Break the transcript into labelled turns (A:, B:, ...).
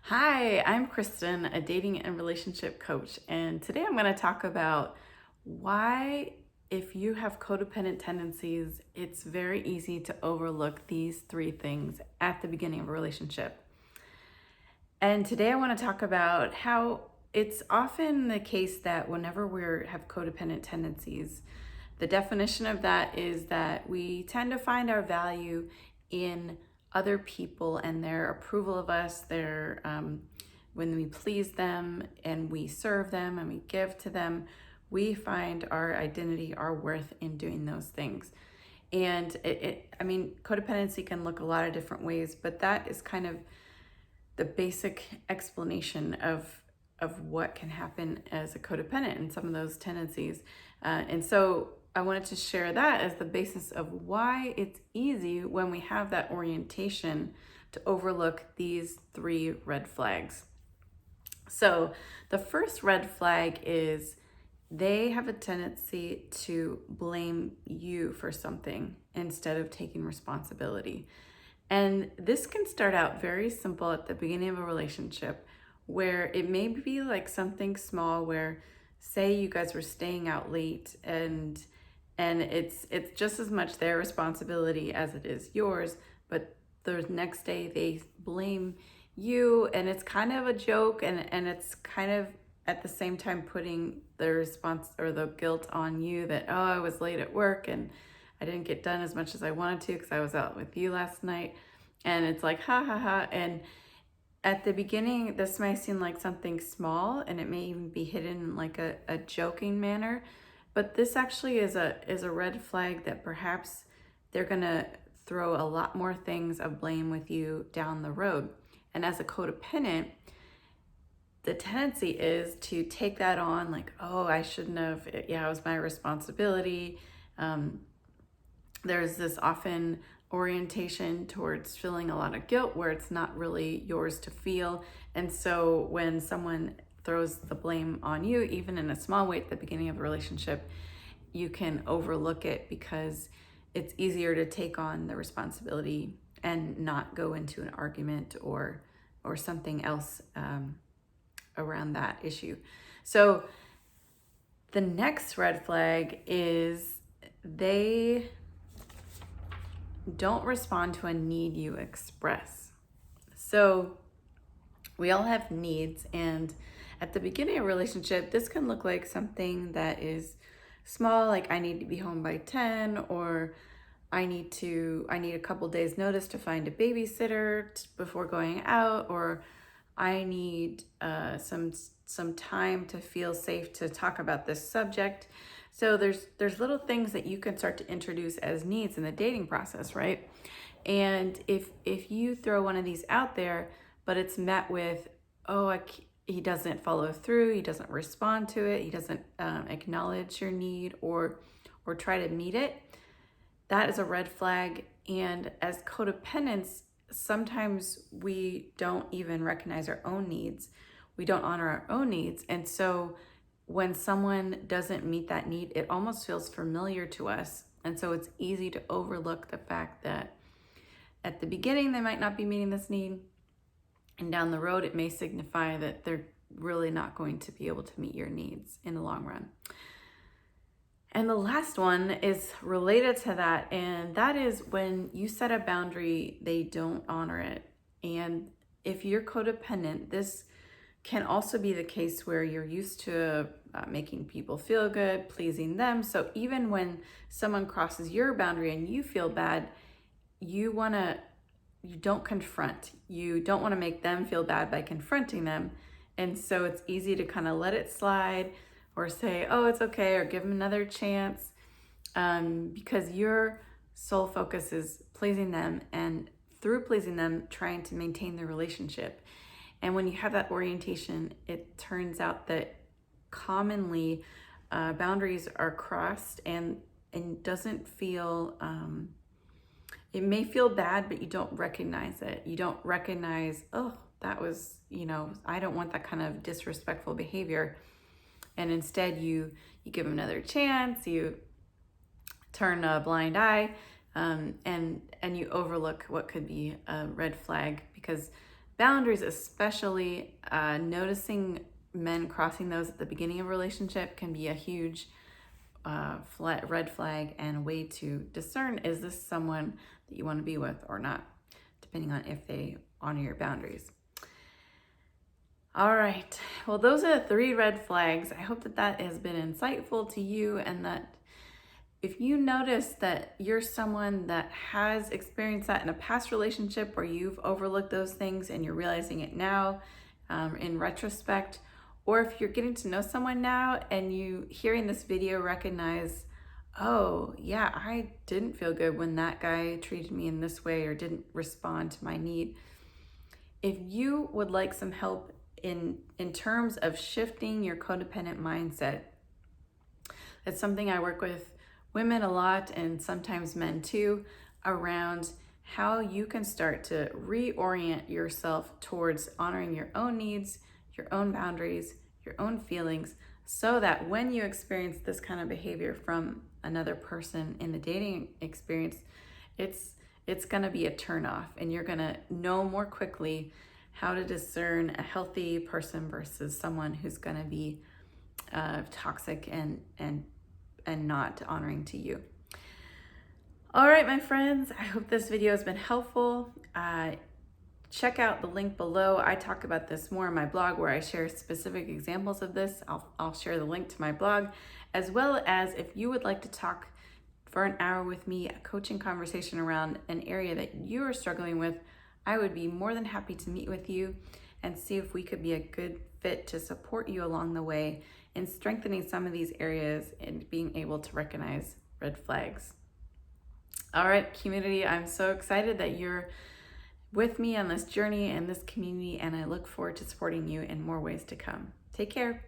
A: Hi, I'm Kristen, a dating and relationship coach, and today I'm going to talk about why, if you have codependent tendencies, it's very easy to overlook these three things at the beginning of a relationship. And today I want to talk about how it's often the case that whenever we have codependent tendencies, the definition of that is that we tend to find our value in other people and their approval of us, when we please them and we serve them and we give to them, we find our identity, our worth in doing those things. And codependency can look a lot of different ways, but that is kind of the basic explanation of what can happen as a codependent and some of those tendencies. And so I wanted to share that as the basis of why it's easy when we have that orientation to overlook these three red flags. So the first red flag is they have a tendency to blame you for something instead of taking responsibility. And this can start out very simple at the beginning of a relationship where it may be like something small where, say you guys were staying out late and it's just as much their responsibility as it is yours, but the next day they blame you and it's kind of a joke, and it's kind of at the same time putting the response or the guilt on you that, oh, I was late at work and I didn't get done as much as I wanted to because I was out with you last night. And it's like, ha ha ha. And at the beginning, this might seem like something small and it may even be hidden in like a joking manner. But this actually is a red flag that perhaps they're gonna throw a lot more things of blame with you down the road. And as a codependent, the tendency is to take that on like, oh, I shouldn't have, yeah, it was my responsibility. There's this often orientation towards feeling a lot of guilt where it's not really yours to feel. And so when someone throws the blame on you, even in a small way at the beginning of a relationship, you can overlook it because it's easier to take on the responsibility and not go into an argument or something else around that issue. So the next red flag is they don't respond to a need you express. So we all have needs, and at the beginning of a relationship, this can look like something that is small, like I need to be home by 10, or I need a couple days notice to find a babysitter before going out, or I need some time to feel safe to talk about this subject. So there's little things that you can start to introduce as needs in the dating process, right? And if you throw one of these out there, but it's met with, oh, he doesn't follow through, he doesn't respond to it, he doesn't acknowledge your need or try to meet it, that is a red flag. And as codependents, sometimes we don't even recognize our own needs. We don't honor our own needs. And so when someone doesn't meet that need, it almost feels familiar to us. And so it's easy to overlook the fact that at the beginning, they might not be meeting this need. And down the road, it may signify that they're really not going to be able to meet your needs in the long run. And the last one is related to that, and that is when you set a boundary, they don't honor it. And if you're codependent, this can also be the case where you're used to making people feel good, pleasing them. So even when someone crosses your boundary and you feel bad, you don't confront. You don't want to make them feel bad by confronting them. And so it's easy to kind of let it slide or say, oh, it's okay, or give them another chance, because your sole focus is pleasing them, and through pleasing them, trying to maintain the relationship. And when you have that orientation, it turns out that commonly boundaries are crossed and doesn't feel, it may feel bad, but you don't recognize it. You don't recognize, oh, that was, I don't want that kind of disrespectful behavior. And instead you give them another chance, you turn a blind eye, and you overlook what could be a red flag, because Boundaries, especially noticing men crossing those at the beginning of a relationship, can be a huge red flag and a way to discern, is this someone that you want to be with or not, depending on if they honor your boundaries. All right, well, those are the 3 red flags. I hope that that has been insightful to you, and that if you notice that you're someone that has experienced that in a past relationship, or you've overlooked those things and you're realizing it now in retrospect, or if you're getting to know someone now and you, hearing this video, recognize, oh yeah, I didn't feel good when that guy treated me in this way or didn't respond to my need. If you would like some help in terms of shifting your codependent mindset, it's something I work with women a lot, and sometimes men too, around how you can start to reorient yourself towards honoring your own needs, your own boundaries, your own feelings, so that when you experience this kind of behavior from another person in the dating experience, it's going to be a turnoff, and you're going to know more quickly how to discern a healthy person versus someone who's going to be toxic and not honoring to you. All right, my friends, I hope this video has been helpful. Check out the link below. I talk about this more in my blog, where I share specific examples of this. I'll share the link to my blog, as well as if you would like to talk for an hour with me, a coaching conversation around an area that you are struggling with, I would be more than happy to meet with you and see if we could be a good fit to support you along the way in strengthening some of these areas and being able to recognize red flags. All right, community, I'm so excited that you're with me on this journey and this community, and I look forward to supporting you in more ways to come. Take care.